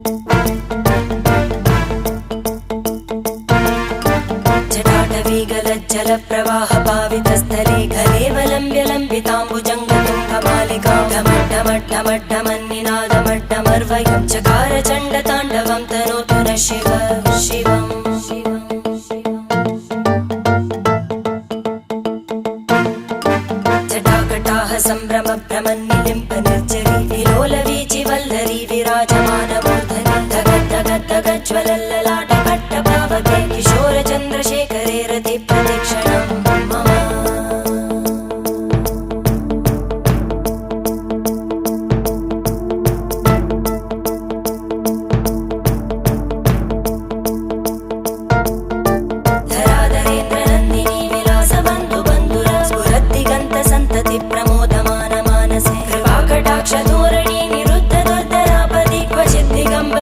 जटाटवीगलज्जलप्रवाहपावितस्थले खलेवलम्ब्य लम्बिताम्बुजङ्गतुङ्गमालिकां ढमड्ढमड्ढमड्ढमन्निनादमड्ढमर्वयं चकार चण्डताण्डवं तनोतु नः शिव शिवम् जटाकटाः सम्भ्रमभ्रमन्निलिम्ब